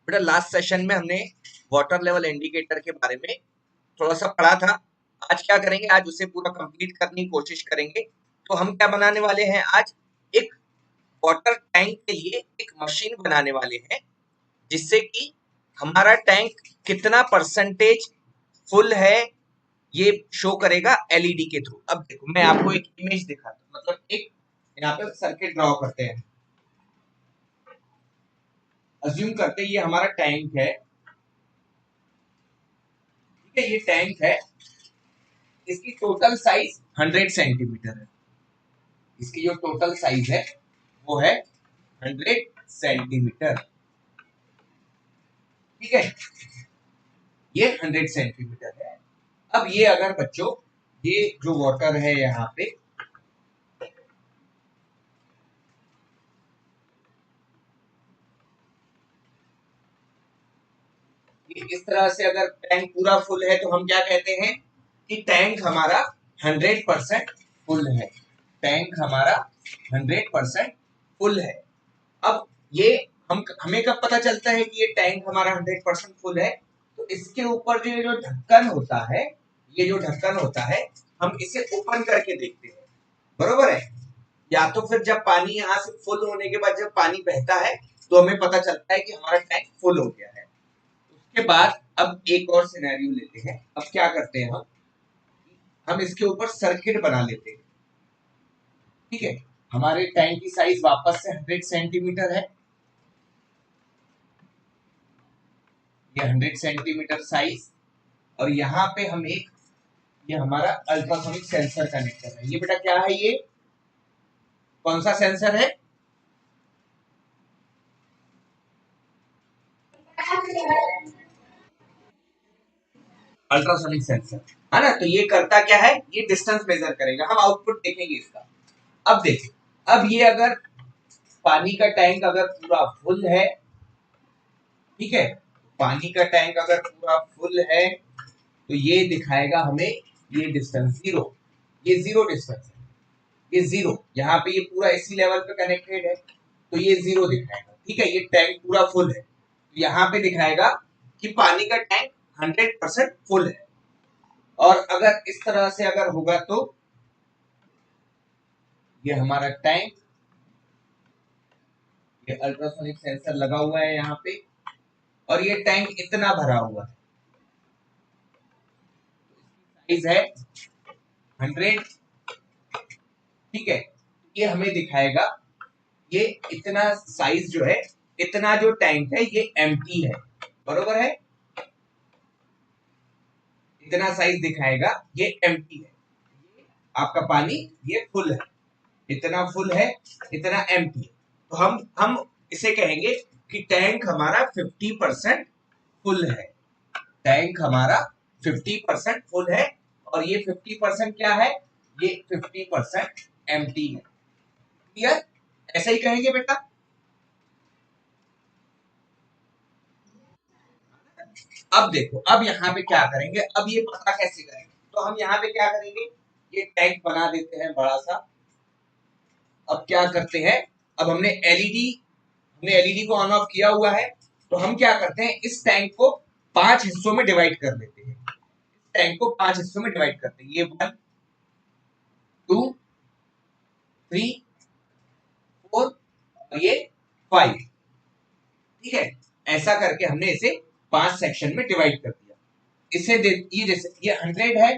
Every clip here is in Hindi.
बेटा लास्ट सेशन में हमने वाटर लेवल इंडिकेटर के बारे में थोड़ा सा पढ़ा था। आज क्या करेंगे, आज उसे पूरा कंप्लीट करने की कोशिश करेंगे। तो हम क्या बनाने वाले हैं, आज एक वाटर टैंक के लिए एक मशीन बनाने वाले हैं, जिससे कि हमारा टैंक कितना परसेंटेज फुल है ये शो करेगा एलईडी के थ्रू। अब देखो मैं आपको एक इमेज दिखाता हूँ, मतलब एक यहाँ पे सर्किट ड्रॉ करते हैं। अज्यूम करते हैं ये हमारा टैंक है, ठीक है, ये टैंक है। इसकी टोटल साइज 100 सेंटीमीटर है। इसकी जो टोटल साइज है वो है 100 सेंटीमीटर, ठीक है। ये 100 सेंटीमीटर है। अब ये अगर बच्चों, ये जो वाटर है यहाँ पे, ये इस तरह से अगर टैंक पूरा फुल है तो हम क्या कहते हैं कि टैंक हमारा 100% फुल है। टैंक हमारा 100% फुल है। अब ये हमें कब पता चलता है कि ये टैंक हमारा 100% फुल है? तो इसके ऊपर जो ढक्कन होता है, ये जो ढक्कन होता है, हम इसे ओपन करके देखते हैं, बरोबर है। या तो फिर जब पानी यहाँ से फुल होने के बाद जब पानी बहता है तो हमें पता चलता है कि हमारा टैंक फुल हो गया है। उसके बाद अब एक और सिनेरियो लेते हैं। अब क्या करते हैं, हम इसके ऊपर सर्किट बना लेते हैं, ठीक है। हमारे टैंक की साइज वापस से 100 सेंटीमीटर है। ये 100 सेंटीमीटर साइज, और यहाँ पे हम एक, ये हमारा अल्ट्रासोनिक सेंसर कनेक्ट कर रहे हैं। ये बेटा क्या है, ये कौन सा सेंसर है? अल्ट्रासोनिक सेंसर, है ना। तो ये करता क्या है, ये डिस्टेंस मेजर करेगा। हम आउटपुट देखेंगे इसका। अब देखिए, अब ये अगर पानी का टैंक अगर पूरा फुल है, ठीक है, पानी का टैंक अगर पूरा फुल है तो ये दिखाएगा हमें ये डिस्टेंस जीरो। ये जीरो डिस्टेंस है, ये जीरो। यहाँ पे ये पूरा इसी लेवल पे कनेक्टेड है तो ये जीरो दिखाएगा, ठीक है। ये टैंक पूरा फुल है तो यहाँ पे दिखाएगा कि पानी का टैंक 100% फुल है। और अगर इस तरह से अगर होगा तो ये हमारा टैंक, ये अल्ट्रासोनिक सेंसर लगा हुआ है यहाँ पे, और ये टैंक इतना भरा हुआ है, साइज है 100, ठीक है। ये हमें दिखाएगा ये इतना साइज जो है, इतना जो टैंक है ये एम्प्टी है, बरोबर है। इतना साइज दिखाएगा ये एम्प्टी है, आपका पानी ये फुल है, इतना फुल है, इतना एम्प्टी है। तो हम इसे कहेंगे कि टैंक हमारा 50% फुल है। टैंक हमारा 50% फुल है, और ये 50% क्या है, ये 50% एम्प्टी है। क्लियर? ऐसा ही कहेंगे बेटा। अब देखो, अब यहाँ पे क्या करेंगे, अब ये पता कैसे करेंगे, तो हम यहाँ पे क्या करेंगे, ये टैंक बना देते हैं बड़ा सा। अब क्या करते हैं, अब हमने एलईडी को ऑन ऑफ किया हुआ है, तो हम क्या करते हैं, इस टैंक को 5 हिस्सों में डिवाइड कर देते हैं। टैंक को 5 हिस्सों में डिवाइड करते हैं, ये 1 2 3 4 और ये 5, ठीक है। ऐसा करके हमने इसे 5 सेक्शन में डिवाइड कर दिया। इसे ये जैसे ये 100 है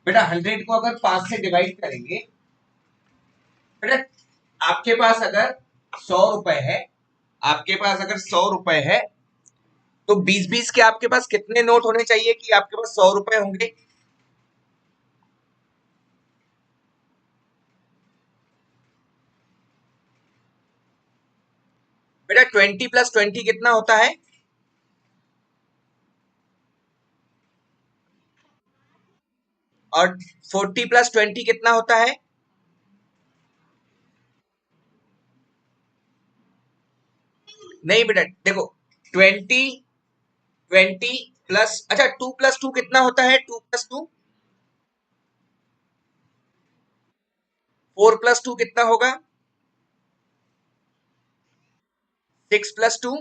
बेटा, 100 को अगर 5 से डिवाइड करेंगे, बेटा आपके पास अगर 100 रुपए है, आपके पास अगर 100 रुपए है तो 20-20 के आपके पास कितने नोट होने चाहिए कि आपके पास 100 रुपए होंगे? बेटा 20 + 20 कितना होता है? और 40 + 20 कितना होता है? नहीं बेटा देखो, 20 प्लस, अच्छा 2 + 2 कितना होता है? 2 + 2, 4 + 2 कितना होगा? 6 + 2,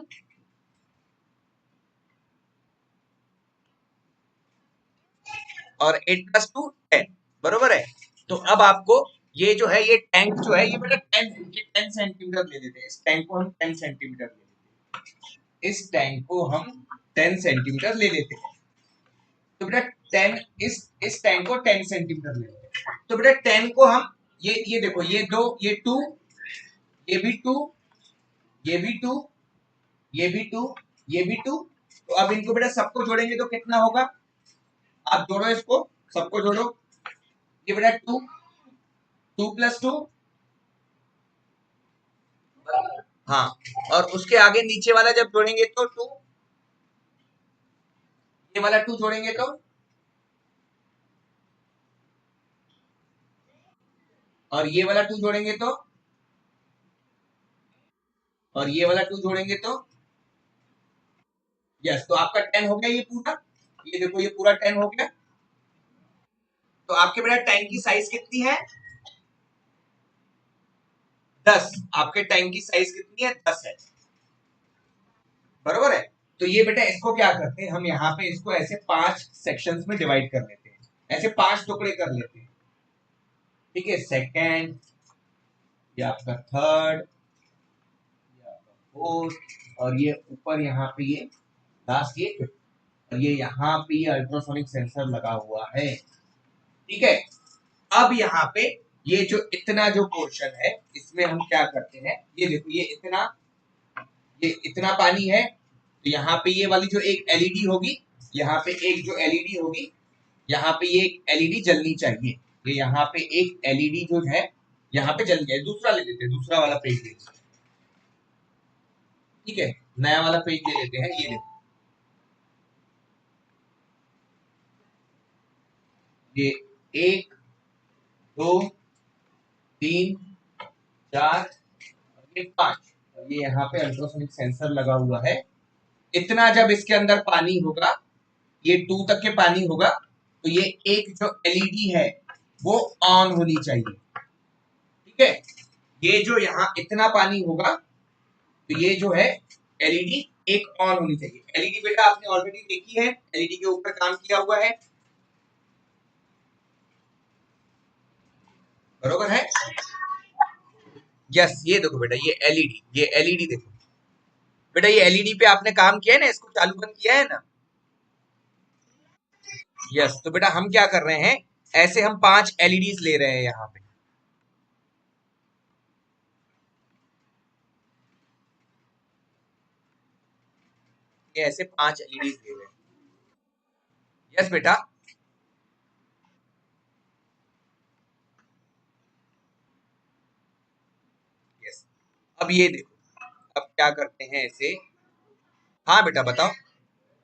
और 8 + 2 10, बरोबर है। तो अब आपको ये जो है, ये टैंक जो है ये बेटा 10 सेंटीमीटर ले लेते हैं। इस टैंक को हम 10 सेंटीमीटर ले लेते हैं। इस टैंक को हम 10 सेंटीमीटर ले लेते हैं। तो बेटा 10, इस टैंक को 10 सेंटीमीटर ले लेते हैं। तो बेटा 10 को हम, ये देखो, ये दो, ये 2, ये भी 2, ये भी 2, ये भी 2, ये भी 2। तो अब इनको बेटा सबको जोड़ेंगे तो कितना होगा? आप जोड़ो इसको, सबको जोड़ो। ये बेटा 2, 2 + 2, हाँ। और उसके आगे नीचे वाला जब जोड़ेंगे तो 2, ये वाला 2 जोड़ेंगे तो, और ये वाला 2 जोड़ेंगे तो, और ये वाला 2 जोड़ेंगे तो, यस। तो आपका 10 हो गया ये पूरा। ये देखो ये पूरा 10 हो गया। तो आपके बेटा टैंक की साइज कितनी है? 10। आपके टैंक की साइज कितनी है? 10 है, बरोबर है। तो ये बेटा इसको क्या करते हैं हम, यहाँ पे इसको ऐसे 5 सेक्शंस में डिवाइड कर लेते हैं, ऐसे 5 टुकड़े कर लेते हैं। ठीक है, सेकेंड, ये आपका थर्ड, ये आपका फोर्थ, और ये ऊपर यहाँ पे ये लास्ट, ये फिफ्थ, और ये यहाँ पे ये अल्ट्रासोनिक सेंसर लगा हुआ है। ठीक है। अब यहाँ पे ये जो इतना जो पोर्शन है, इसमें हम क्या करते हैं, ये देखो ये इतना पानी है। तो यहाँ पे ये वाली जो एक एलईडी होगी, यहाँ पे एक जो एलईडी होगी, यहाँ पे ये एक एलईडी जलनी चाहिए। ये यहाँ पे एक एलईडी जो है यहाँ पे जल गया। दूसरा ले लेते हैं, दूसरा वाला पेज ले लेते हैं। ठीक है, नया वाला पेज ले लेते हैं। ये देखो, ये 1, 2, 3, 4, ये 5, और ये यहाँ पे अल्ट्रासोनिक सेंसर लगा हुआ है। इतना जब इसके अंदर पानी होगा, ये 2 तक के पानी होगा, तो ये एक जो एलईडी है वो ऑन होनी चाहिए। ठीक है, ये जो यहाँ इतना पानी होगा, तो ये जो है एलईडी एक ऑन होनी चाहिए। एलईडी बेटा आपने ऑलरेडी देखी है, एलईडी के ऊपर काम किया हुआ है, बरोबर है। यस, ये देखो बेटा, ये एलईडी देखो बेटा, ये एलईडी पे आपने काम किया है ना, इसको चालू बंद किया है ना। यस, तो बेटा हम क्या कर रहे हैं, ऐसे हम 5 एलईडीज ले रहे हैं यहाँ पे। ये ऐसे 5 एलईडीज ले रहे हैं। यस बेटा। यस, अब ये देखो, अब क्या करते हैं ऐसे। हाँ बेटा बताओ।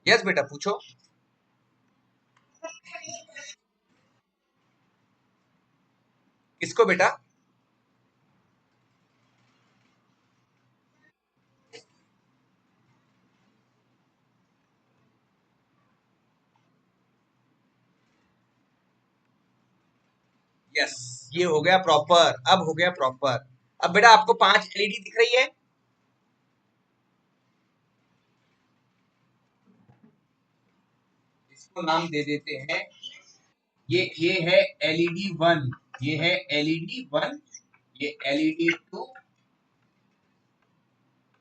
यस बेटा पूछो। किसको बेटा? यस, ये हो गया प्रॉपर, अब हो गया प्रॉपर। अब बेटा आपको 5 एलईडी दिख रही है। इसको नाम दे देते हैं, ये है एलईडी 1, ये है एलईडी 1, ये एलईडी 2,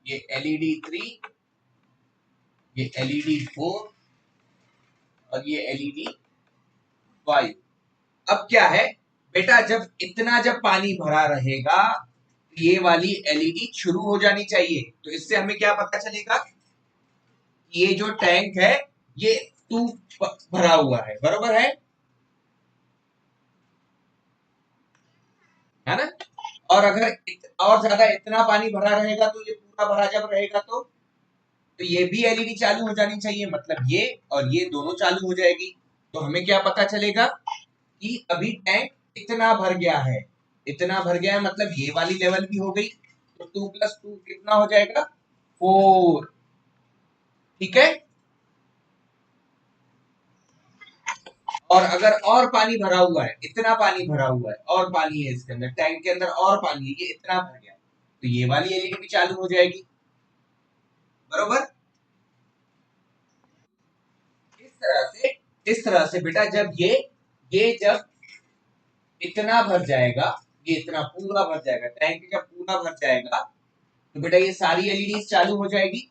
ये एलईडी 3, ये एलईडी 4, और ये एलईडी 5। अब क्या है बेटा, जब पानी भरा रहेगा, ये वाली एलईडी शुरू हो जानी चाहिए। तो इससे हमें क्या पता चलेगा, ये जो टैंक है ये 2 भरा हुआ है, बरोबर है ना। और अगर और ज्यादा इतना पानी भरा रहेगा, तो ये पूरा भरा जब रहेगा, तो ये भी एलईडी चालू हो जानी चाहिए, मतलब ये और ये दोनों चालू हो जाएगी। तो हमें क्या पता चलेगा कि अभी टैंक इतना भर गया है, इतना भर गया है, मतलब ये वाली लेवल भी हो गई। तो 2 + 2 कितना हो जाएगा? 4। ठीक है। और अगर और पानी भरा हुआ है, इतना पानी भरा हुआ है, और पानी है इसके अंदर, टैंक के अंदर और पानी है, ये इतना भर गया, तो ये वाली एलईडी भी चालू हो जाएगी, बरोबर। इस तरह से बेटा जब ये ये जब इतना भर जाएगा, ये इतना पूरा भर जाएगा, टैंक जब पूरा भर जाएगा तो बेटा ये सारी एलईडी चालू हो जाएगी,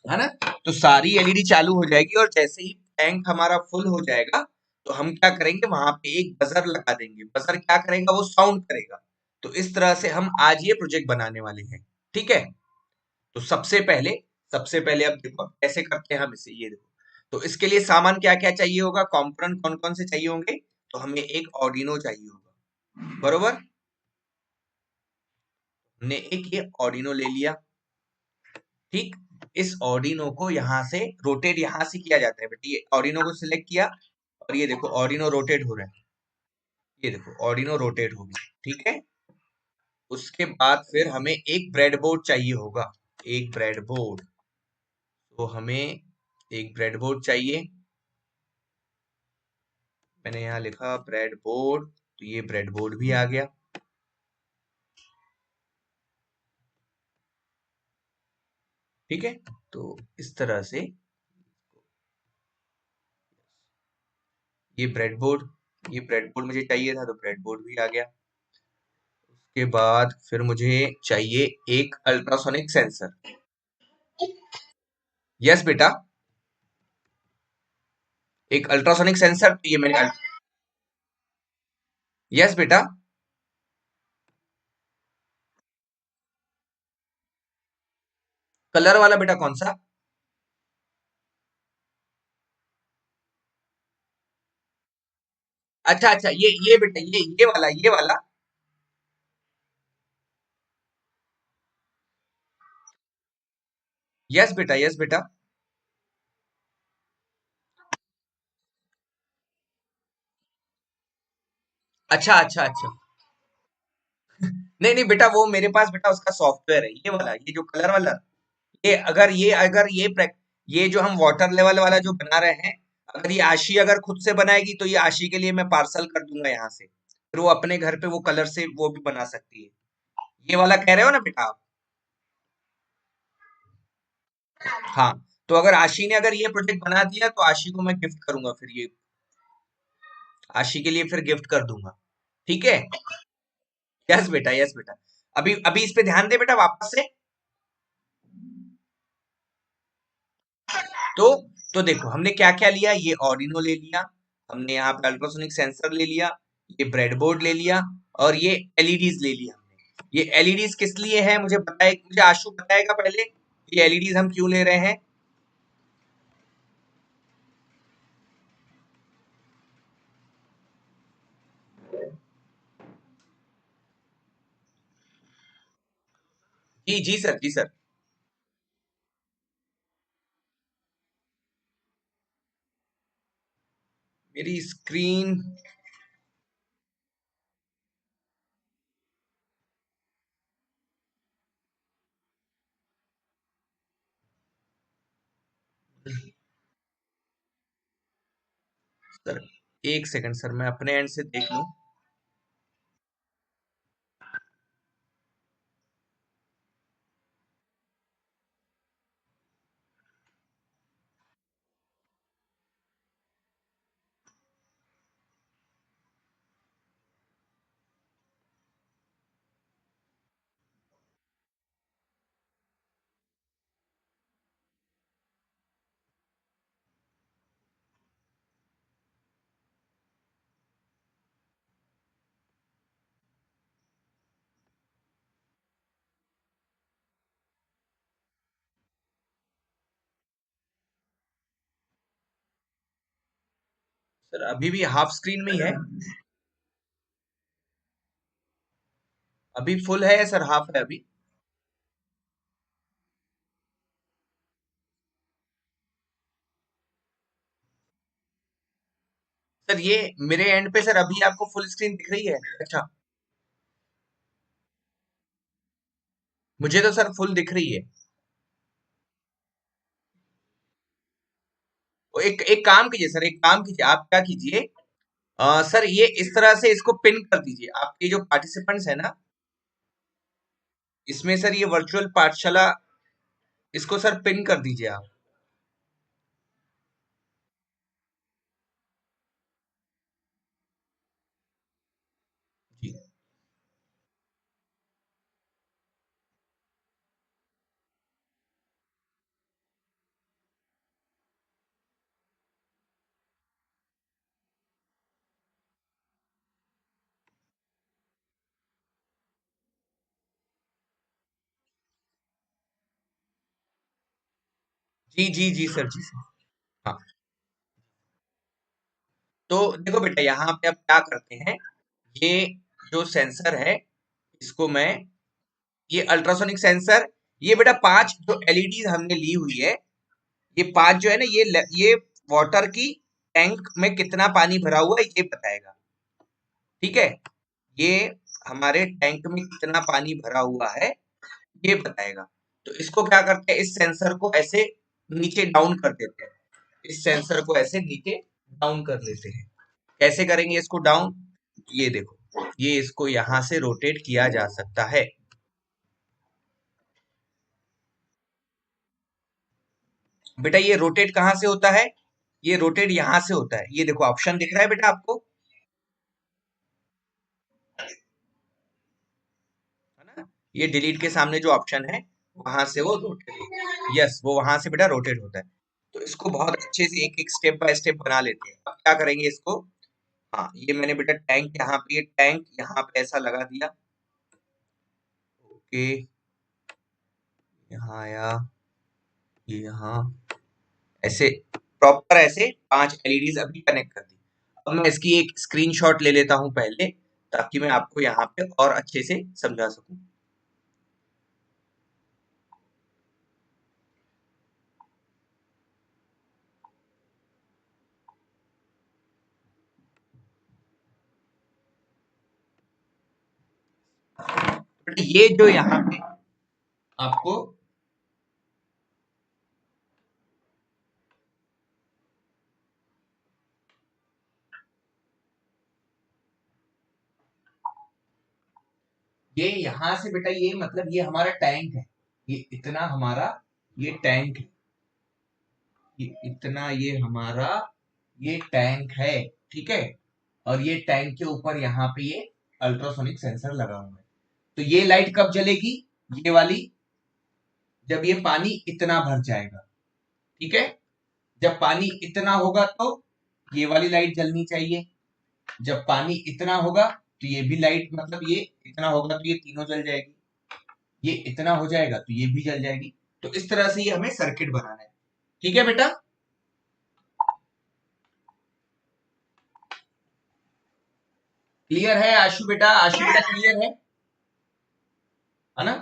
है ना। तो सारी एलईडी चालू हो जाएगी और जैसे ही टैंक हमारा फुल हो जाएगा तो हम क्या करेंगे, वहां पे एक बजर लगा देंगे। बजर क्या करेगा, वो साउंड करेगा। तो इस तरह से हम आज ये प्रोजेक्ट बनाने वाले हैं, ठीक है। तो सबसे पहले अब देखो अब कैसे करते हैं हम इसे, ये देखो। तो इसके लिए सामान क्या क्या चाहिए होगा, कंपोनेंट कौन कौन से चाहिए होंगे। तो हमें एक ऑर्डिनो चाहिए होगा, बरोबर। हमने एक ये ऑर्डिनो ले लिया, ठीक। इस ऑर्डिनो को यहाँ से रोटेट यहाँ से किया जाता है बेटा, ये ऑर्डिनो को सिलेक्ट किया और ये देखो ऑर्डिनो रोटेट हो रहा है, ये देखो ऑर्डिनो रोटेट हो गया, ठीक है। उसके बाद फिर हमें एक ब्रेडबोर्ड चाहिए होगा, एक ब्रेडबोर्ड। तो हमें एक ब्रेडबोर्ड चाहिए, मैंने यहाँ लिखा ब्रेडबोर्ड, तो ये ब्रेडबोर्ड भी आ गया, ठीक है। तो इस तरह से ये ब्रेडबोर्ड मुझे चाहिए था, तो ब्रेडबोर्ड भी आ गया। उसके बाद फिर मुझे चाहिए एक अल्ट्रासोनिक सेंसर। यस बेटा, एक अल्ट्रासोनिक सेंसर, ये मैंने, यस बेटा। कलर वाला बेटा कौन सा? अच्छा अच्छा, ये बेटा, ये वाला। यस बेटा, यस बेटा। अच्छा अच्छा अच्छा, नहीं नहीं बेटा, वो मेरे पास बेटा उसका सॉफ्टवेयर है, ये वाला, ये जो कलर वाला। ये जो हम वाटर लेवल वाला जो बना रहे हैं, अगर ये आशी अगर खुद से बनाएगी तो ये आशी के लिए मैं पार्सल कर दूंगा यहाँ से, फिर वो अपने घर पे वो कलर से वो भी बना सकती है। ये वाला कह रहे हो ना बेटा आप? हाँ। तो अगर आशी ने अगर ये प्रोजेक्ट बना दिया तो आशी को मैं गिफ्ट करूंगा, फिर ये आशी के लिए फिर गिफ्ट कर दूंगा, ठीक है। यस बेटा, यस बेटा। अभी अभी इस पे ध्यान दे बेटा वापस से। तो तो देखो हमने क्या क्या लिया, ये ऑर्डिनो ले लिया, हमने यहाँ पे अल्ट्रासोनिक सेंसर ले लिया, ये ब्रेडबोर्ड ले लिया, और ये एलईडीज ले लिया हमने। ये एलईडीज किस लिए है मुझे बताए, मुझे आशु बताएगा पहले, ये एलईडीज हम क्यों ले रहे हैं। जी जी सर, जी सर। मेरी स्क्रीन, सर एक सेकंड सर, मैं अपने एंड से देख लूं। सर अभी भी हाफ स्क्रीन में ही है, अभी फुल है या सर हाफ है अभी? सर ये मेरे एंड पे सर अभी आपको फुल स्क्रीन दिख रही है? अच्छा, मुझे तो सर फुल दिख रही है। वो एक एक काम कीजिए सर, एक काम कीजिए, आप क्या कीजिए, सर ये इस तरह से इसको पिन कर दीजिए, आपके जो पार्टिसिपेंट्स है ना, इसमें सर ये वर्चुअल पाठशाला, इसको सर पिन कर दीजिए आप। जी जी जी सर, जी सर। हाँ, तो देखो बेटा, यहाँ पे अब क्या करते हैं, ये जो सेंसर है, इसको मैं, ये अल्ट्रासोनिक सेंसर, ये बेटा 5 जो एलईडी हमने ली हुई है, ये 5 जो है ना, ये वाटर की टैंक में कितना पानी भरा हुआ है ये बताएगा। ठीक है, ये हमारे टैंक में कितना पानी भरा हुआ है ये बताएगा। तो इसको क्या करते हैं, इस सेंसर को ऐसे नीचे डाउन कर देते हैं, इस सेंसर को ऐसे नीचे डाउन कर लेते हैं। कैसे करेंगे इसको डाउन, ये देखो, ये इसको यहां से रोटेट किया जा सकता है। बेटा ये रोटेट कहाँ से होता है, ये रोटेट यहां से होता है, ये देखो ऑप्शन दिख रहा है बेटा आपको, है ना, ये डिलीट के सामने जो ऑप्शन है, वहां से वो रोटेट होता है, यस वो वहां से बेटा रोटेट होता है। तो इसको बहुत अच्छे से एक एक स्टेप बाय स्टेप बना लेते हैं। अब क्या करेंगे इसको, हाँ ये मैंने बेटा टैंक यहाँ पे, ये टैंक यहाँ पे ऐसा लगा दिया, ओके, यहाँ आया, ये यहाँ, ऐसे प्रॉपर ऐसे 5 एलईडीज अभी कनेक्ट कर दी। अब मैं इसकी एक स्क्रीनशॉट ले लेता हूँ पहले, ताकि मैं आपको यहाँ पे और अच्छे से समझा सकूं। बट ये जो यहाँ पे आपको, ये यहाँ से बेटा, ये मतलब ये हमारा टैंक है, ये इतना हमारा, ये टैंक है, ये इतना, ये हमारा ये टैंक है, ठीक है। और ये टैंक के ऊपर यहाँ पे ये अल्ट्रासोनिक सेंसर लगा हुआ है। तो ये लाइट कब जलेगी, ये वाली, जब ये पानी इतना भर जाएगा, ठीक है। जब पानी इतना होगा तो ये वाली लाइट जलनी चाहिए, जब पानी इतना होगा तो ये भी लाइट, मतलब ये इतना होगा तो ये तीनों जल जाएगी, ये इतना हो जाएगा तो ये भी जल जाएगी। तो इस तरह से ये हमें सर्किट बनाना है, ठीक है बेटा। क्लियर है आशु बेटा, आशु बेटा क्लियर है ना।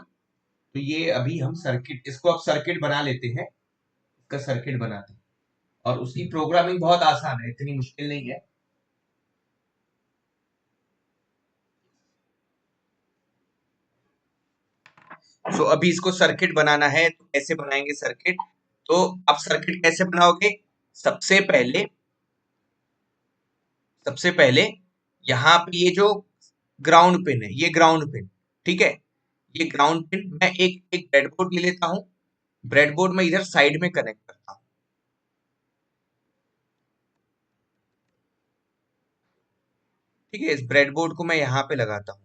तो ये अभी हम सर्किट, इसको अब सर्किट बना लेते हैं, इसका सर्किट बनाते हैं। और उसकी प्रोग्रामिंग बहुत आसान है, इतनी मुश्किल नहीं है। सो अभी इसको सर्किट बनाना है, तो कैसे बनाएंगे सर्किट, तो आप सर्किट कैसे बनाओगे, सबसे पहले, सबसे पहले यहाँ पे ये जो ग्राउंड पिन है, ये ग्राउंड पिन, ठीक है, ये ग्राउंड पिन मैं एक एक ब्रेडबोर्ड ले लेता हूँ, ब्रेडबोर्ड में इधर साइड में कनेक्ट करता हूँ, ठीक है, इस ब्रेडबोर्ड को मैं यहाँ पे लगाता हूँ।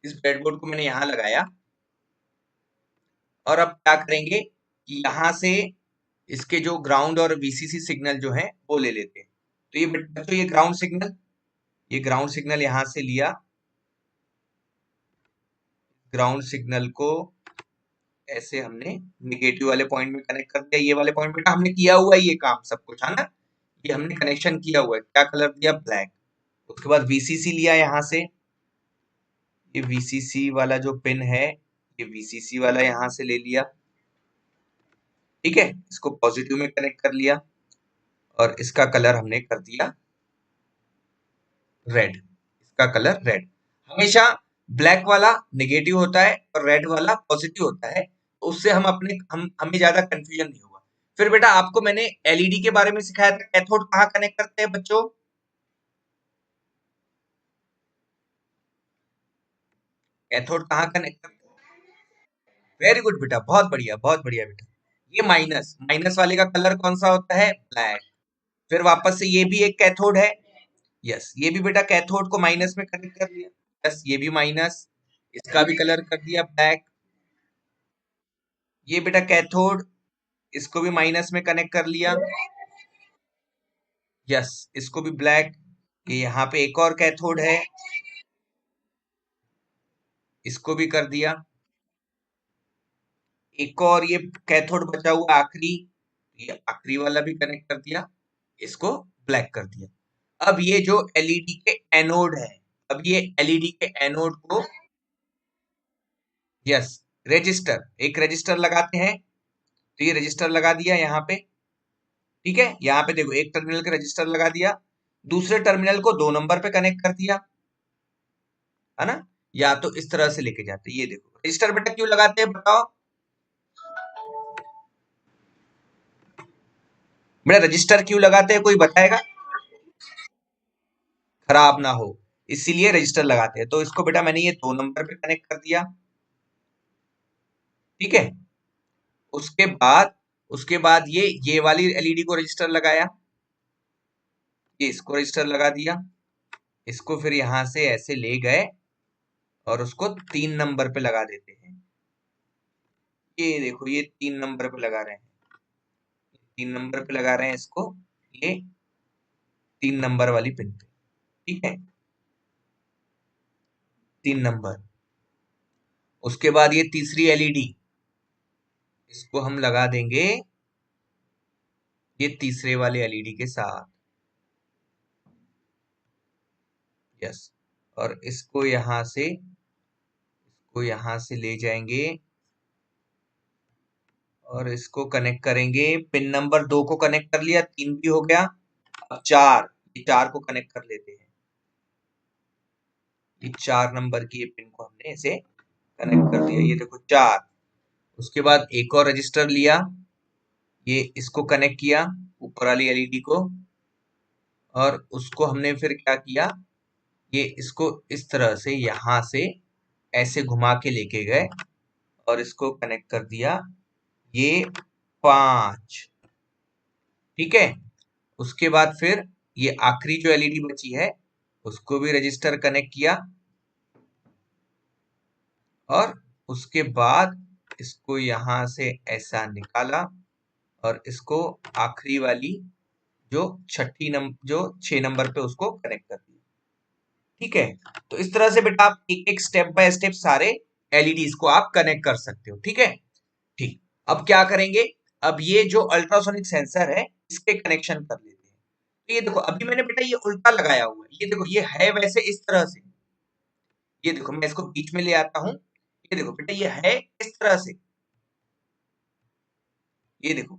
इस ब्रेडबोर्ड को मैंने यहाँ लगाया, और अब क्या करेंगे कि यहाँ से इसके जो ग्राउंड और वीसीसी सिग्नल जो है वो ले लेते हैं। तो ये बच्चों, ये ग्राउंड सिग्नल, ये ग्राउंड सिग्नल यहाँ से लिया, ग्राउंड सिग्नल को ऐसे हमने निगेटिव वाले पॉइंट में कनेक्ट कर दिया, ये वाले पॉइंट में हमने किया हुआ है ये काम सब कुछ, है ना, ये हमने कनेक्शन किया हुआ है, क्या कलर दिया, ब्लैक। उसके बाद वीसीसी लिया यहाँ से, ये वीसीसी वाला जो पिन है, ये वीसीसी वाला यहाँ से ले लिया, ठीक है, इसको पॉजिटिव में कनेक्ट कर लिया, और इसका कलर हमने कर दिया रेड, इसका कलर रेड। हमेशा ब्लैक वाला नेगेटिव होता है और रेड वाला पॉजिटिव होता है, तो उससे हम अपने, हम हमें ज्यादा कंफ्यूजन नहीं होगा। फिर बेटा आपको मैंने एलईडी के बारे में सिखाया था, कैथोड कहाँ कनेक्ट करते हैं बच्चों, कैथोड कहाँ कनेक्ट करते हैं, वेरी गुड बेटा, बहुत बढ़िया, बहुत बढ़िया बेटा। ये माइनस, माइनस वाले का कलर कौन सा होता है, ब्लैक। फिर वापस से ये भी एक कैथोड है, यस ये भी बेटा कैथोड को माइनस में कनेक्ट कर दिया, यस ये भी माइनस, इसका भी कलर कर दिया ब्लैक। ये बेटा कैथोड, इसको भी माइनस में कनेक्ट कर लिया। यस, इसको भी ब्लैक। ये यहाँ पे एक और कैथोड है, इसको भी कर दिया। एक और ये कैथोड बचा हुआ आखिरी, ये आखिरी वाला भी कनेक्ट कर दिया, इसको ब्लैक कर दिया। अब ये जो एलईडी के एनोड है, अब ये एलईडी के एनोड को, यस, रजिस्टर, एक रजिस्टर लगाते हैं। तो ये रजिस्टर लगा दिया यहाँ पे, ठीक है। यहाँ पे देखो एक टर्मिनल के रजिस्टर लगा दिया, दूसरे टर्मिनल को 2 नंबर पे कनेक्ट कर दिया, है ना। या तो इस तरह से लेके जाते, ये देखो रजिस्टर बेटा क्यों लगाते हैं बताओ बेटा, रजिस्टर क्यों लगाते हैं, कोई बताएगा? खराब ना हो, इसीलिए रजिस्टर लगाते हैं। तो इसको बेटा मैंने ये 2 नंबर पे कनेक्ट कर दिया, ठीक है। उसके बाद ये वाली एलईडी को रजिस्टर लगाया, ये इसको रजिस्टर लगा दिया, इसको फिर यहां से ऐसे ले गए और उसको 3 नंबर पे लगा देते हैं। ये देखो ये 3 नंबर पे लगा रहे हैं, 3 नंबर पे लगा रहे हैं इसको, ये 3 नंबर वाली पिन पे, ठीक है, 3 नंबर। उसके बाद ये तीसरी एलईडी, इसको हम लगा देंगे ये तीसरे वाले एलईडी के साथ, यस। और इसको यहां से ले जाएंगे और इसको कनेक्ट करेंगे। पिन नंबर 2 को कनेक्ट कर लिया, 3 भी हो गया। अब 4, ये 4 को कनेक्ट कर लेते हैं, ये 4 नंबर की ये पिन को हमने ऐसे कनेक्ट कर दिया, ये देखो 4। उसके बाद एक और रजिस्टर लिया, ये इसको कनेक्ट किया ऊपर वाली एलईडी को, और उसको हमने फिर क्या किया, ये इसको इस तरह से यहां से ऐसे घुमा के लेके गए और इसको कनेक्ट कर दिया, ये 5, ठीक है। उसके बाद फिर ये आखिरी जो एलईडी बची है उसको भी रजिस्टर कनेक्ट किया, और उसके बाद इसको यहां से ऐसा निकाला और इसको आखिरी वाली जो जो 6 नंबर पे उसको कनेक्ट कर दिया, ठीक है। तो इस तरह से बेटा आप एक एक स्टेप बाय स्टेप सारे एलईडीज को आप कनेक्ट कर सकते हो, ठीक है। ठीक, अब क्या करेंगे, अब ये जो अल्ट्रासोनिक सेंसर है इसके कनेक्शन कर लेते हैं। तो ये देखो अभी मैंने बेटा ये उल्टा लगाया हुआ है, ये देखो ये है वैसे इस तरह से, ये देखो मैं इसको बीच में ले आता हूं, ये देखो बेटा ये है इस तरह से, ये देखो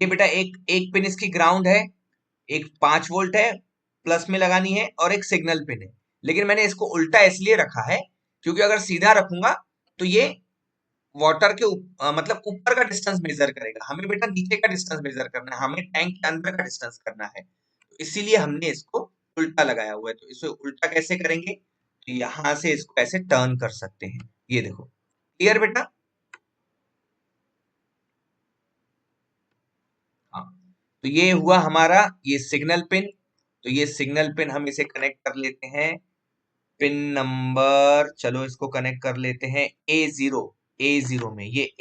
ये बेटा एक एक पिन इसकी ग्राउंड है, एक 5 वोल्ट है प्लस में लगानी है, और एक सिग्नल पिन है। लेकिन मैंने इसको उल्टा इसलिए रखा है क्योंकि अगर सीधा रखूंगा तो ये वाटर के मतलब ऊपर का डिस्टेंस मेजर करेगा, हमें बेटा नीचे का डिस्टेंस मेजर करना है, हमें टैंक के अंदर का डिस्टेंस करना है। तो इसीलिए हमने इसको उल्टा लगाया हुआ है। तो इसे उल्टा कैसे करेंगे, तो यहां से इसको ऐसे टर्न कर सकते हैं, ये देखो, क्लियर बेटा? हाँ, तो ये हुआ हमारा ये सिग्नल पिन। तो ये सिग्नल पिन हम इसे कनेक्ट कर लेते हैं, पिन नंबर, चलो इसको कनेक्ट कर लेते हैं A0, A0 में, ये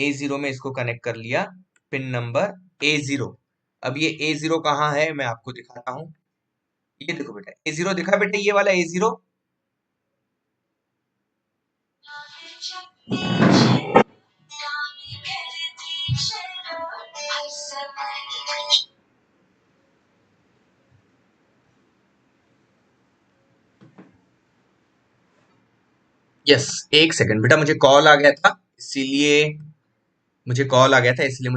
A0 में इसको कनेक्ट कर लिया, पिन नंबर A0। अब ये A0 कहाँ है मैं आपको दिखाता हूँ, ये देखो बेटा A0 दिखा बेटा, ये वाला A0, यस। एक सेकंड बेटा, मुझे कॉल आ गया था, इसीलिए मुझे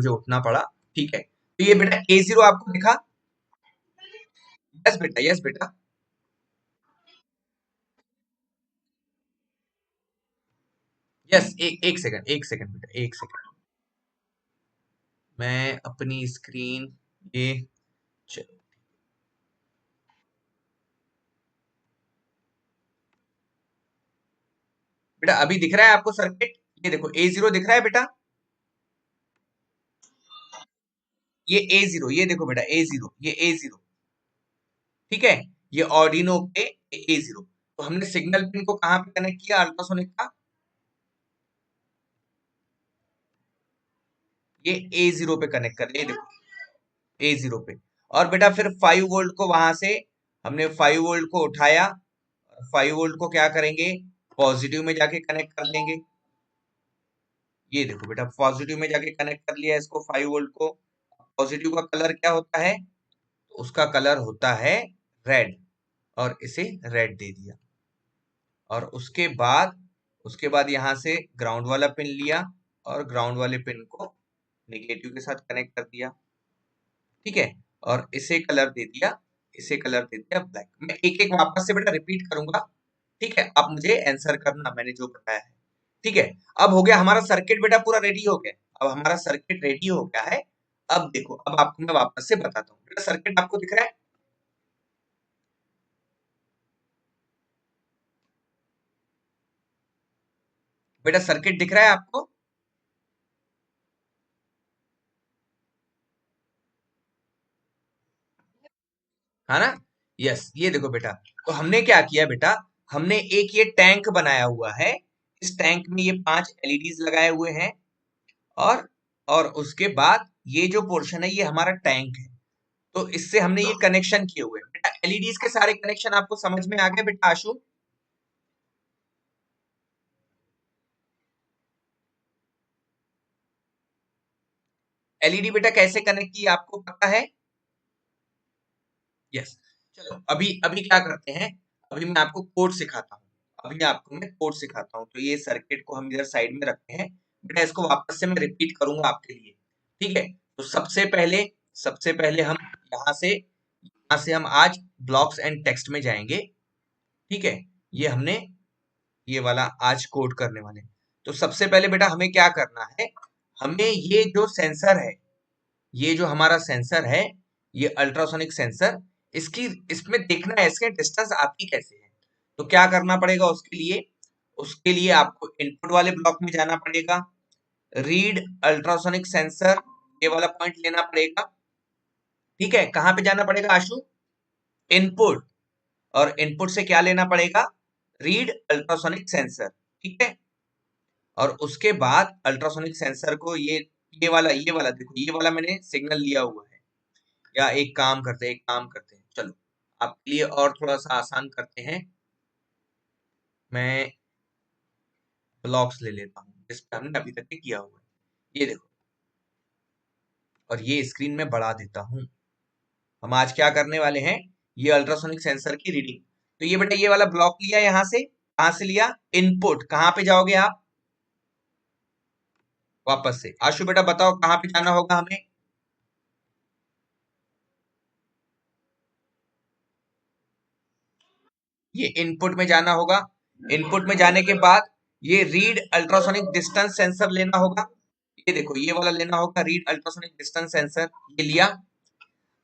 उठना पड़ा, ठीक है। तो ये बेटा A0 आपको दिखा? यस बेटा, यस बेटा। यस, एक सेकंड बेटा, एक सेकंड, मैं अपनी स्क्रीन ये, चलो बेटा अभी दिख रहा है आपको सर्किट, ये देखो A0 दिख रहा है बेटा, ये A0, ये देखो बेटा A0, ये A0, ठीक है। ये ऑर्डिनो पे A0। तो हमने सिग्नल पिन को कहां पे कनेक्ट किया, अल्ट्रासोनिक का ये A0 पे कनेक्ट कर लिया, देखो A0 पे। और बेटा फिर 5 वोल्ट को वहां से हमने 5 वोल्ट को उठाया, 5 वोल्ट को क्या करेंगे, पॉजिटिव में जाके कनेक्ट कर लेंगे। ये देखो बेटा पॉजिटिव में जाके कनेक्ट कर लिया इसको 5 वोल्ट को। पॉजिटिव का कलर क्या होता है, उसका कलर होता है रेड, और इसे रेड दे दिया। और उसके बाद यहां से ग्राउंड वाला पिन लिया और ग्राउंड वाले पिन को निगेटिव के साथ कनेक्ट कर दिया, ठीक है। और इसे कलर दे दिया ब्लैक। मैं एक एक वापस से बेटा रिपीट करूंगा, ठीक है। आप मुझे आंसर करना मैंने जो बताया है, ठीक है। अब हो गया हमारा सर्किट बेटा पूरा रेडी हो गया। अब हमारा सर्किट रेडी हो गया है। अब देखो, अब आपको मैं वापस से बताता हूँ बेटा, सर्किट आपको दिख रहा है, बेटा सर्किट दिख रहा है आपको, है ना। यस, ये देखो बेटा, तो हमने क्या किया बेटा, हमने एक ये टैंक बनाया हुआ है। इस टैंक में ये 5 एलईडीज लगाए हुए हैं। और और उसके बाद ये जो पोर्शन है ये हमारा टैंक है। तो इससे हमने ये कनेक्शन किए हुए हैं बेटा। एलईडीज के सारे कनेक्शन आपको समझ में आ गए बेटा आशु। एलईडी बेटा कैसे कनेक्ट की आपको पता है। यस, चलो अभी अभी क्या करते हैं, अभी मैं आपको कोड सिखाता हूँ। अभी आपको मैं कोड सिखाता हूँ। तो ये सर्किट को हम इधर साइड में रखते हैं बेटा, इसको वापस से मैं रिपीट करूंगा आपके लिए, ठीक है। तो सबसे पहले हम यहाँ से हम आज ब्लॉक्स एंड टेक्स्ट में जाएंगे, ठीक है। ये हमने ये वाला आज कोड करने वाले हैं। तो सबसे पहले बेटा हमें क्या करना है, हमें ये जो सेंसर है, ये जो हमारा सेंसर है, ये अल्ट्रासोनिक सेंसर, इसकी इसमें देखना है इसके डिस्टेंस आती कैसे है। तो क्या करना पड़ेगा उसके लिए आपको इनपुट वाले ब्लॉक में जाना पड़ेगा, रीड अल्ट्रासोनिक सेंसर, ये वाला पॉइंट लेना पड़ेगा, ठीक है। कहाँ पे जाना पड़ेगा आशु, इनपुट, और इनपुट से क्या लेना पड़ेगा, रीड अल्ट्रासोनिक सेंसर, ठीक है। और उसके बाद अल्ट्रासोनिक सेंसर को ये वाला देखो, ये वाला मैंने सिग्नल लिया हुआ है। या एक काम करते हैं, चलो आपके लिए और थोड़ा सा आसान करते हैं, मैं ब्लॉक्स ले लेता हूँ जिस पे हमने अभी तक किया हुआ है। ये देखो, और ये स्क्रीन में बढ़ा देता हूँ। हम आज क्या करने वाले हैं, ये अल्ट्रासोनिक सेंसर की रीडिंग। तो ये बेटा ये वाला ब्लॉक लिया यहाँ से, कहाँ से लिया, इनपुट। कहाँ पे जाओगे आप, वापस से आशु बेटा बताओ कहाँ पे जाना होगा हमें। ये इनपुट में जाना होगा। इनपुट में जाने के बाद ये रीड अल्ट्रासोनिक डिस्टेंस सेंसर लेना होगा। ये देखो ये वाला लेना होगा, रीड अल्ट्रासोनिक डिस्टेंस सेंसर, ये लिया।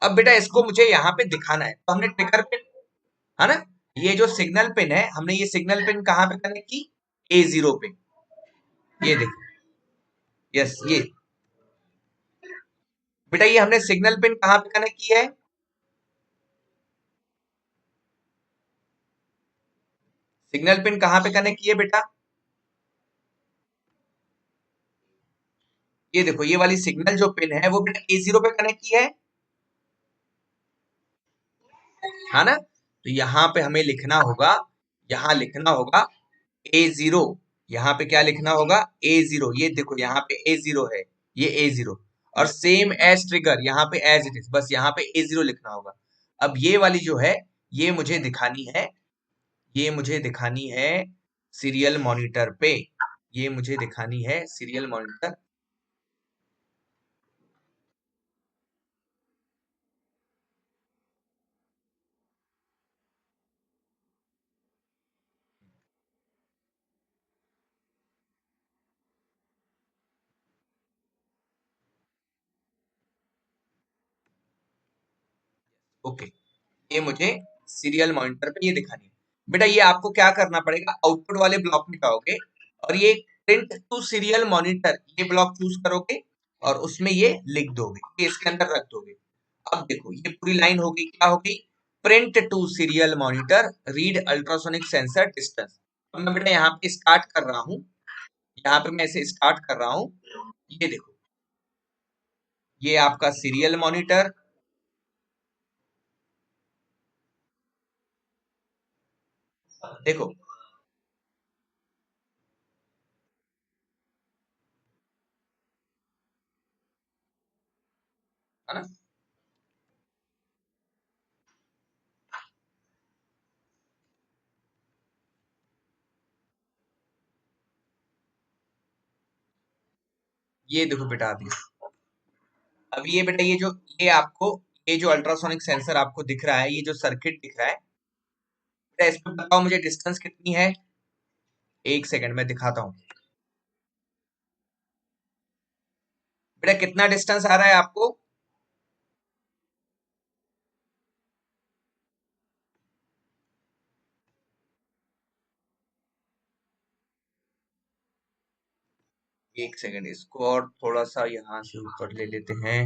अब बेटा इसको मुझे यहाँ पे दिखाना है, तो हमने ट्रिगर पिन, है ना, ये जो सिग्नल पिन है, हमने ये सिग्नल पिन कहाँ पे कनेक्ट की, A0 पे। ये देखो, यस, ये बेटा ये हमने सिग्नल पिन कहाँ पे कनेक्ट किया है, सिग्नल पिन कहाँ पे कनेक्ट किया बेटा, ये देखो ये वाली सिग्नल जो पिन है वो बेटा A0 पे कनेक्ट किया है ना। तो यहाँ पे हमें लिखना होगा, यहाँ लिखना होगा A0। यहाँ पे क्या लिखना होगा, A0। ये देखो यहाँ पे A0 है, ये A0। और सेम एज ट्रिगर यहाँ पे एज इट इज, बस यहाँ पे A0 लिखना होगा। अब ये वाली जो है, ये मुझे दिखानी है, ये मुझे दिखानी है सीरियल मॉनिटर पे, ये मुझे दिखानी है सीरियल मॉनिटर। ओके, ये मुझे सीरियल मॉनिटर पे ये दिखानी है। बेटा ये आपको क्या करना पड़ेगा, आउटपुट वाले ब्लॉक में जाओगे और ये प्रिंट टू सीरियल मॉनिटर ये ब्लॉक चूज करोगे और उसमें ये लिख दोगे, ये इसके अंदर रख दोगे। अब देखो ये पूरी लाइन हो गई, क्या हो गई, print to serial monitor read ultrasonic sensor distance. अब मैं बेटा यहाँ पे स्टार्ट कर रहा हूँ, यहाँ पे मैं इसे स्टार्ट कर रहा हूँ, ये देखो ये आपका सीरियल मॉनिटर, देखो है ना। ये देखो बेटा, अभी ये बेटा, ये आपको, ये जो अल्ट्रासोनिक सेंसर आपको दिख रहा है, ये जो सर्किट दिख रहा है बेटा, इसमें बताओ मुझे डिस्टेंस कितनी है। एक सेकंड में दिखाता हूँ बेटा, कितना डिस्टेंस आ रहा है आपको। एक सेकंड, इसको और थोड़ा सा यहाँ से ऊपर ले लेते हैं।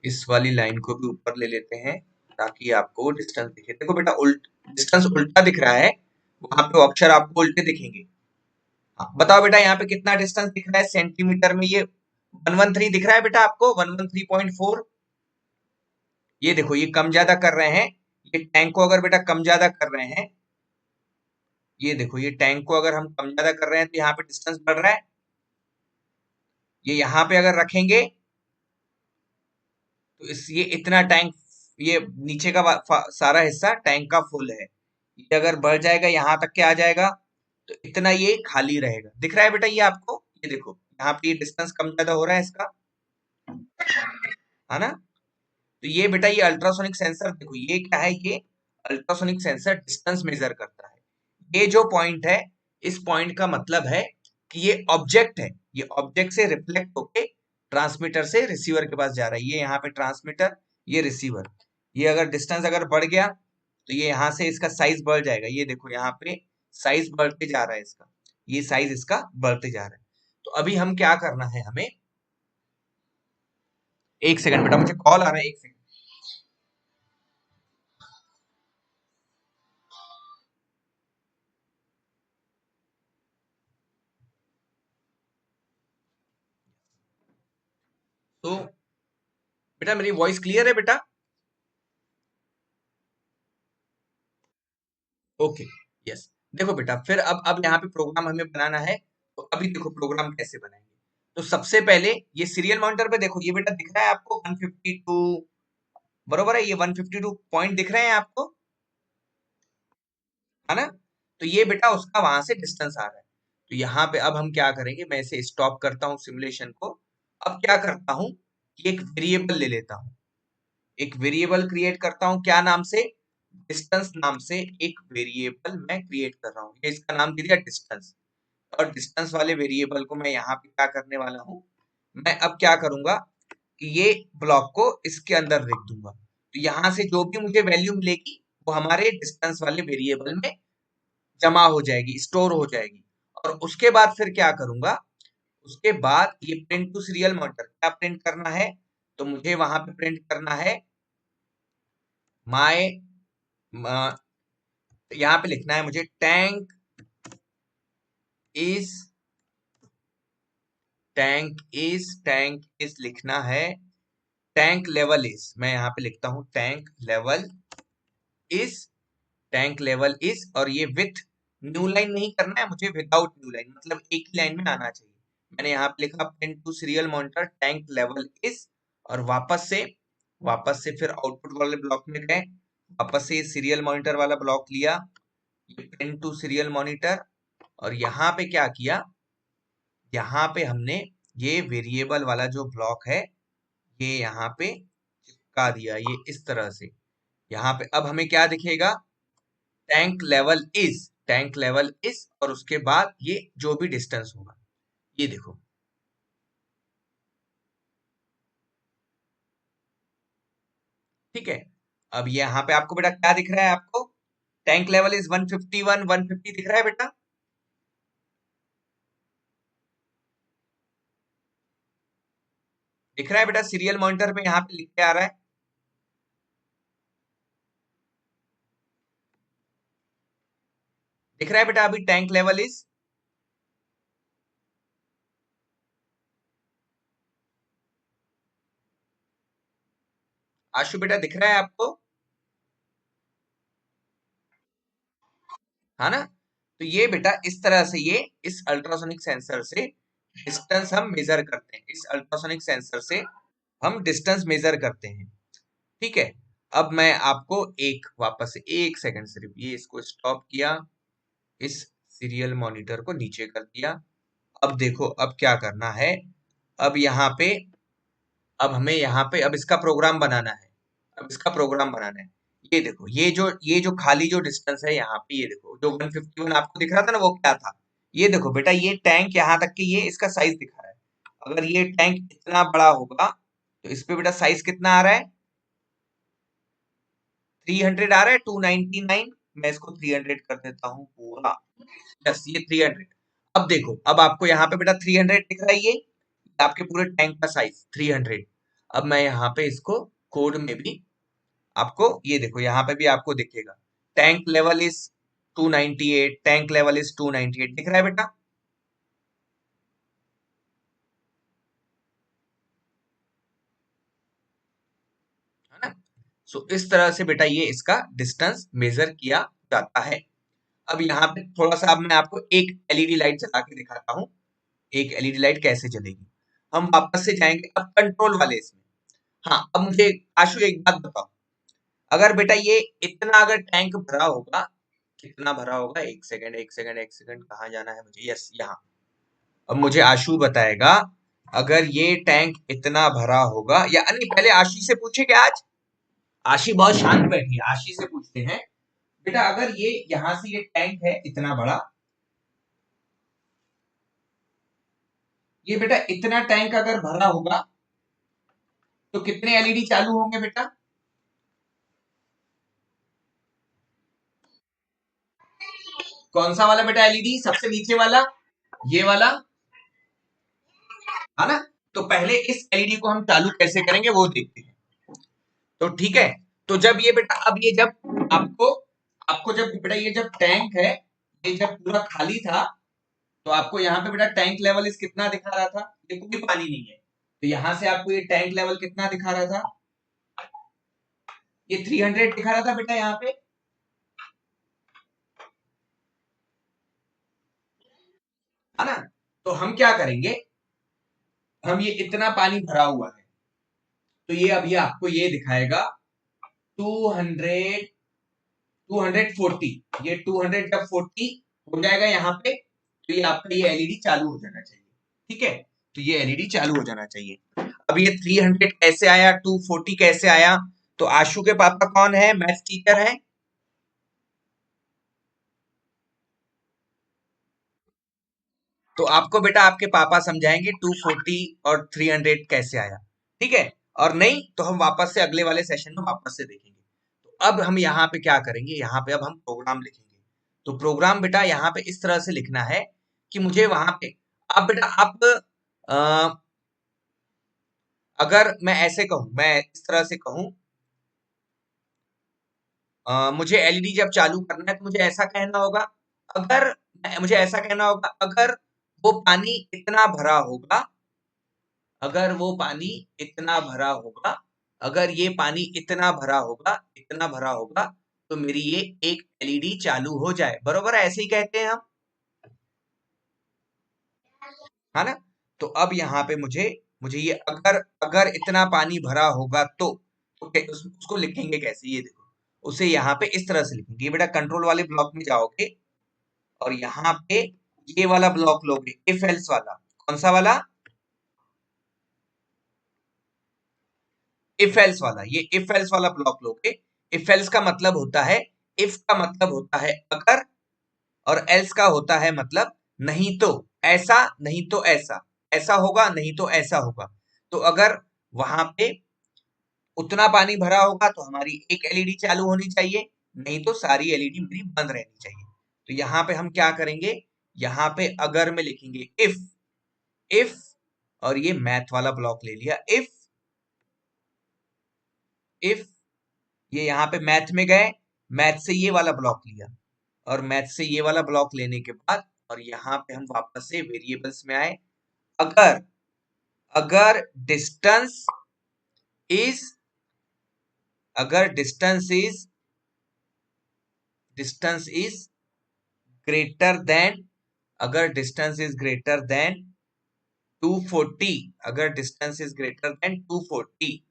इस वाली लाइन को भी ऊपर ले लेते हैं ताकि आपको डिस्टेंस दिखे। देखो बेटा, उल्ट डिस्टेंस उल्टा दिख रहा है, वहां पे अक्षर आपको उल्टे दिखेंगे। हाँ, बताओ बेटा, यहाँ पे कितना डिस्टेंस दिख रहा है सेंटीमीटर में। ये 113 दिख रहा है बेटा आपको, 113.4। ये देखो, ये कम ज्यादा कर रहे हैं। ये टैंक को अगर बेटा कम ज्यादा कर रहे हैं, ये देखो, ये टैंक को अगर हम कम ज्यादा कर रहे हैं तो यहाँ पे डिस्टेंस बढ़ रहा है। ये यहाँ पे अगर रखेंगे तो इस ये इतना टैंक, ये नीचे का सारा हिस्सा टैंक का फुल है। ये अगर बढ़ जाएगा, यहाँ तक के आ जाएगा, तो इतना ये खाली रहेगा। दिख रहा है बेटा ये आपको, ये देखो यहाँ पे ये डिस्टेंस कम ज्यादा हो रहा है इसका, है ना। तो ये बेटा, ये अल्ट्रासोनिक सेंसर देखो, ये क्या है, ये अल्ट्रासोनिक सेंसर डिस्टेंस मेजर करता है। ये जो पॉइंट है, इस पॉइंट का मतलब है कि ये ऑब्जेक्ट है, ये ऑब्जेक्ट से रिफ्लेक्ट होके ट्रांसमीटर से रिसीवर के पास जा रहा है। ये यहाँ पे ट्रांसमीटर, ये रिसीवर। ये अगर डिस्टेंस अगर बढ़ गया तो ये यहाँ से इसका साइज बढ़ जाएगा। ये देखो यहाँ पे साइज बढ़ते जा रहा है इसका, ये साइज इसका बढ़ते जा रहा है। तो अभी हम क्या करना है हमें, एक सेकंड बेटा, मुझे कॉल आ रहा है, एक सेकंड। तो बेटा, मेरी वॉइस क्लियर है बेटा। Okay, yes. देखो बेटा, फिर अब यहाँ पे प्रोग्राम हमें बनाना है। तो अभी देखो प्रोग्राम कैसे बनाएंगे। तो सबसे पहले ये सीरियल मॉनिटर पे देखो, ये बेटा दिख रहा है आपको 152, बरोबर है, ये 152 पॉइंट दिख रहे हैं आपको, है ना। तो ये बेटा उसका वहां से डिस्टेंस आ रहा है। तो यहाँ पे अब हम क्या करेंगे, मैं इसे स्टॉप करता हूँ सिमुलेशन को। अब क्या करता हूँ कि एक वेरिएबल ले लेता हूँ, एक वेरिएबल क्रिएट करता हूँ, क्या नाम से, डिस्टेंस नाम से एक वेरिएबल मैं क्रिएट कर रहा हूँ। ये इसका नाम दे दिया डिस्टेंस। और डिस्टेंस वाले वेरिएबल को मैं यहाँ पे क्या करने वाला हूँ, मैं अब क्या करूंगा कि ये ब्लॉक को इसके अंदर लिख दूंगा। तो यहाँ से जो भी मुझे वैल्यू मिलेगी वो हमारे डिस्टेंस वाले वेरिएबल में जमा हो जाएगी, स्टोर हो जाएगी। और उसके बाद फिर क्या करूंगा, उसके बाद ये प्रिंट टू सीरियल मॉनिटर क्या प्रिंट करना है, तो मुझे वहां पे प्रिंट करना है माय, यहाँ पे लिखना है मुझे इज टैंक इज लिखना है, टैंक लेवल इज, मैं यहाँ पे लिखता हूँ इज टैंक लेवल इज, और ये विथ न्यू लाइन नहीं करना है मुझे, विदाउट न्यू लाइन, मतलब एक ही लाइन में आना चाहिए। मैंने यहाँ पे लिखा print to serial monitor tank level is, और वापस से फिर आउटपुट वाले ब्लॉक में गए, वापस से सीरियल मॉनिटर वाला ब्लॉक लिया, ये प्रिंट टू सीरियल मॉनिटर। और यहाँ पे क्या किया, यहाँ पे हमने ये वेरिएबल वाला जो ब्लॉक है, ये यहाँ पे चिपका दिया, ये इस तरह से। यहाँ पे अब हमें क्या दिखेगा, टैंक लेवल इज, और उसके बाद ये जो भी डिस्टेंस होगा, ये देखो। ठीक है। अब ये यहाँ पे आपको बेटा क्या दिख रहा है आपको, टैंक लेवल इज 151, 150 दिख रहा है बेटा। दिख रहा है बेटा, सीरियल मॉनिटर पे यहाँ पे लिख के आ रहा है। दिख रहा है बेटा अभी टैंक लेवल इज। आशु बेटा दिख रहा है आपको? है ना? तो ये बेटा इस तरह से ये इस अल्ट्रासोनिक सेंसर से डिस्टेंस हम मेजर करते हैं। इस अल्ट्रासोनिक सेंसर से हम डिस्टेंस मेजर करते हैं। ठीक है, अब मैं आपको एक वापस से 1 सेकंड सिर्फ ये इसको स्टॉप किया, इस सीरियल मॉनिटर को नीचे कर दिया। अब देखो अब क्या करना है, अब यहाँ पे अब हमें यहाँ पे अब इसका प्रोग्राम बनाना है। अब इसका प्रोग्राम बनाना है। ये देखो ये जो खाली जो डिस्टेंस है यहाँ पे, ये देखो जो 151 आपको दिख रहा था ना, वो क्या था? ये देखो बेटा, ये टैंक यहाँ तक कि ये इसका साइज दिखा रहा है। अगर ये टैंक इतना बड़ा होगा तो इस पे बेटा साइज कितना आ रहा है? 300 आ रहा है, 299। मैं इसको 300 कर देता हूँ पूरा। यस, ये 300। अब देखो, अब आपको यहाँ पे बेटा 300 दिख रहा है, ये आपके पूरे टैंक का साइज 300। अब मैं यहाँ पे इसको कोड में भी आपको ये देखो, यहाँ पे भी आपको दिखेगा tank level is 298, tank level is 298 दिख रहा है बेटा? है ना? सो इस तरह से बेटा ये इसका डिस्टेंस मेजर किया जाता है। अब यहाँ पे थोड़ा सा अब मैं आपको एक एलईडी लाइट जला के दिखाता हूँ, एक एलईडी लाइट कैसे जलेगी। हम वापस से जाएंगे अब कंट्रोल वाले इसमें। हाँ, अब मुझे आशु एक बात बताओ, अगर बेटा ये इतना अगर टैंक भरा होगा, कितना भरा होगा? एक सेकंड एक सेकंड एक सेकंड, कहाँ जाना है मुझे? यस, यहाँ। अब मुझे आशु बताएगा, अगर ये टैंक इतना भरा होगा, या नहीं पहले आशी से पूछेंगे आज। आशी बहुत शांत बैठी है, आशी से पूछते हैं बेटा, अगर ये यहाँ से ये टैंक है इतना बड़ा, ये बेटा इतना टैंक अगर भरा होगा तो कितने एलईडी चालू होंगे बेटा? कौन सा वाला बेटा एलईडी? सबसे नीचे वाला, ये वाला, है ना? तो पहले इस एलईडी को हम चालू कैसे करेंगे वो देखते हैं। तो ठीक है, तो जब ये बेटा, अब ये जब आपको आपको जब बेटा ये जब टैंक है, ये जब पूरा खाली था, तो आपको यहाँ पे बेटा टैंक लेवल इस कितना दिखा रहा था? ये कोई पानी नहीं है, तो यहां से आपको ये टैंक लेवल कितना दिखा रहा था? ये 300 दिखा रहा था बेटा यहाँ पे, है ना? तो हम क्या करेंगे, हम ये इतना पानी भरा हुआ है, तो ये अब ये आपको ये दिखाएगा 200, 240। ये 200 जब 40 हो जाएगा यहाँ पे, तो ये आपका ये एलईडी चालू हो जाना चाहिए। ठीक है, तो ये एलईडी चालू हो जाना चाहिए। अब ये 300 कैसे आया, 240 कैसे आया? तो आशु के पापा कौन है? मैथ्स टीचर है। तो आपको बेटा आपके पापा समझाएंगे 240 और 300 कैसे आया। ठीक है, और नहीं तो हम वापस से अगले वाले सेशन में वापस से देखेंगे। तो अब हम यहाँ पे क्या करेंगे, यहाँ पे अब हम प्रोग्राम लिखेंगे। तो प्रोग्राम बेटा यहाँ पे इस तरह से लिखना है कि मुझे वहां पे, आप बेटा आप अ, अगर मैं ऐसे कहूं, मैं इस तरह से कहूं, मुझे एलईडी जब चालू करना है तो मुझे ऐसा कहना होगा, अगर मुझे ऐसा कहना होगा, अगर वो पानी इतना भरा होगा, अगर वो पानी इतना भरा होगा, अगर ये पानी इतना भरा होगा, इतना भरा होगा, तो मेरी ये एक एलईडी चालू हो जाए। बरोबर है, ऐसे ही कहते हैं हम, है ना? तो अब यहाँ पे मुझे मुझे ये अगर अगर इतना पानी भरा होगा तो उसको लिखेंगे कैसे, ये देखो, उसे यहाँ पे इस तरह से लिखेंगे। ये बेटा कंट्रोल वाले ब्लॉक में जाओगे और यहाँ पे ये वाला ब्लॉक लोगे, इफ एल्स वाला। कौन सा वाला? इफ एल्स वाला। ये इफ एल्स वाला ब्लॉक लोगे। इफ एल्स का मतलब होता है, इफ का मतलब होता है अगर, और एल्स का होता है मतलब नहीं तो, ऐसा नहीं तो ऐसा, ऐसा होगा नहीं तो ऐसा होगा। तो अगर वहां पे उतना पानी भरा होगा तो हमारी एक एलईडी चालू होनी चाहिए, नहीं तो सारी एलईडी मेरी बंद रहनी चाहिए। तो यहाँ पे हम क्या करेंगे, यहाँ पे अगर में लिखेंगे इफ, और ये मैथ वाला ब्लॉक ले लिया, इफ ये यहाँ पे मैथ में गए, मैथ से ये वाला ब्लॉक लिया, और मैथ से ये वाला ब्लॉक लेने के बाद, और यहाँ पे हम वापस से वेरिएबल्स में आए, अगर अगर डिस्टेंस इज अगर डिस्टेंस इज ग्रेटर देन, अगर डिस्टेंस इज ग्रेटर देन 240, अगर distance is greater than 240,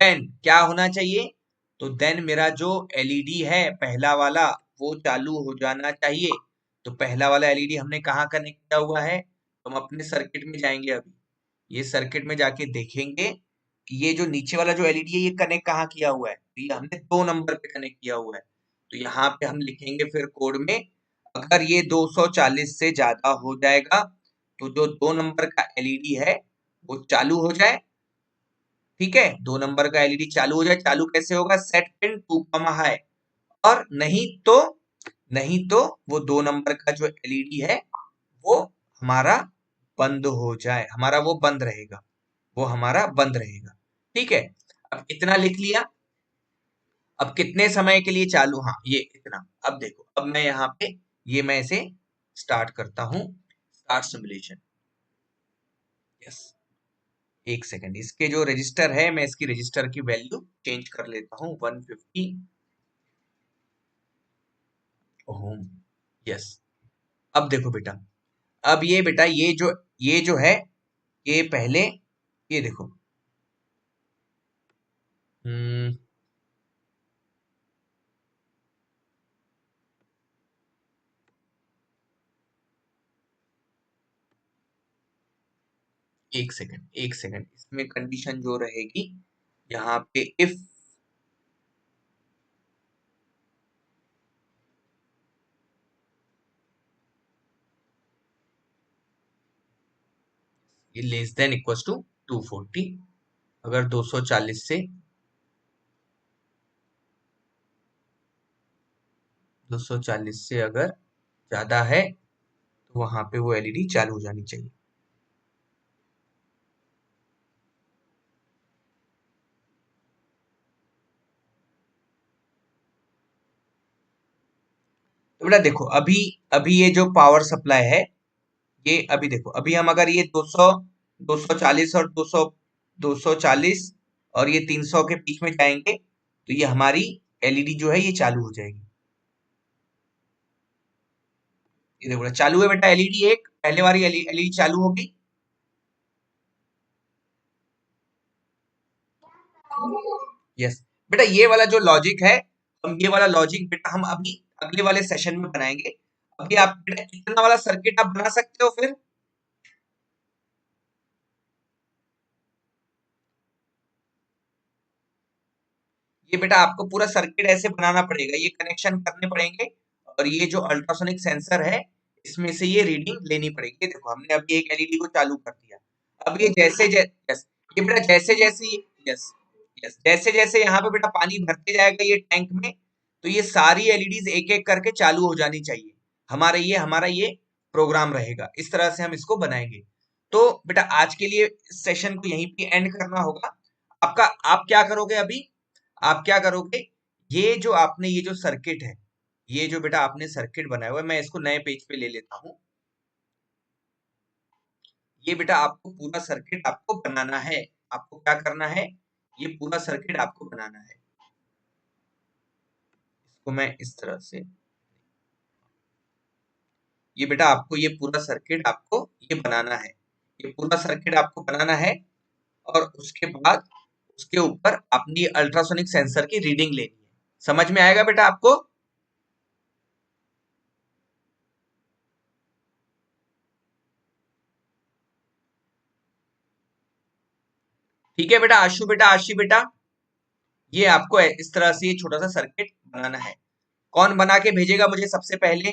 then क्या होना चाहिए? तो देन मेरा जो एलईडी है पहला वाला वो चालू हो जाना चाहिए। तो पहला वाला एलईडी हमने कहाँ कनेक्ट किया हुआ है? तो हम अपने सर्किट में जाएंगे, अभी ये सर्किट में जाके देखेंगे कि ये जो नीचे वाला जो एलईडी है ये कनेक्ट कहाँ किया हुआ है। तो ये हमने 2 नंबर पे कनेक्ट किया हुआ है। तो यहाँ पे हम लिखेंगे फिर कोड में, अगर ये 240 से ज्यादा हो जाएगा तो जो 2 नंबर का एलईडी है वो चालू हो जाए। ठीक है, 2 नंबर का एलईडी चालू हो जाए। चालू कैसे होगा? सेट पिन 2 हाई, और नहीं तो वो 2 नंबर का जो एलईडी है वो हमारा बंद हो जाए, हमारा वो बंद रहेगा, वो हमारा बंद रहेगा। ठीक है, अब इतना लिख लिया। अब कितने समय के लिए चालू? हाँ, ये इतना। अब देखो, अब मैं यहाँ पे ये मैं इसे स्टार्ट करता हूँ, स्टार्ट सिमुलेशन। यस, एक सेकंड, इसके जो रजिस्टर है मैं इसकी रजिस्टर की वैल्यू चेंज कर लेता हूँ, 150 ओम। यस, अब देखो बेटा, अब ये बेटा ये जो है ये पहले ये देखो, हम्म, एक सेकंड इसमें कंडीशन जो रहेगी यहाँ पे, इफ ये लेस देन इक्वल टू 240, अगर 240 से अगर ज्यादा है तो वहां पे वो एलईडी चालू हो जानी चाहिए। तो बेटा देखो, अभी अभी ये जो पावर सप्लाई है, ये अभी देखो, अभी हम अगर ये 200 240 और 200 240 और ये 300 के बीच में जाएंगे तो ये हमारी एलईडी जो है ये चालू हो जाएगी। ये देखो बेटा, चालू है बेटा एलईडी, एक पहले वाली एलईडी चालू होगी। यस बेटा, ये वाला जो लॉजिक है, हम ये वाला लॉजिक बेटा हम अभी अगले वाले सेशन में बनाएंगे। अभी आप बेटा इतना वाला सर्किट आप बना सकते हो फिर? ये बेटा आपको पूरा सर्किट ऐसे बनाना पड़ेगा, ये कनेक्शन करने पड़ेंगे, और ये जो अल्ट्रासोनिक सेंसर है इसमें से ये रीडिंग लेनी पड़ेगी। ये देखो, हमने अभी एक एलईडी को चालू कर दिया। अब ये यस, ये बेटा यस यस जैसे जैसे यहाँ पे बेटा पानी भरते जाएगा ये टैंक में, तो ये सारी एलईडीज एक एक करके चालू हो जानी चाहिए। हमारा ये प्रोग्राम रहेगा, इस तरह से हम इसको बनाएंगे। तो बेटा आज के लिए इस सेशन को यहीं पे एंड करना होगा आपका। आप क्या करोगे अभी? आप क्या करोगे, ये जो सर्किट है, ये जो बेटा आपने सर्किट बनाया हुआ है, मैं इसको नए पेज पे ले लेता हूँ। ये बेटा आपको पूरा सर्किट आपको बनाना है। आपको क्या करना है? ये पूरा सर्किट आपको बनाना है। इसको मैं इस तरह से, ये बेटा आपको ये पूरा सर्किट आपको ये बनाना है। ये पूरा सर्किट आपको बनाना है, और उसके बाद उसके ऊपर अपनी अल्ट्रासोनिक सेंसर की रीडिंग लेनी है। समझ में आएगा बेटा आपको? ठीक है बेटा, आशी बेटा, ये आपको इस तरह से ये छोटा सा सर्किट बनाना है। कौन बना के भेजेगा मुझे सबसे पहले?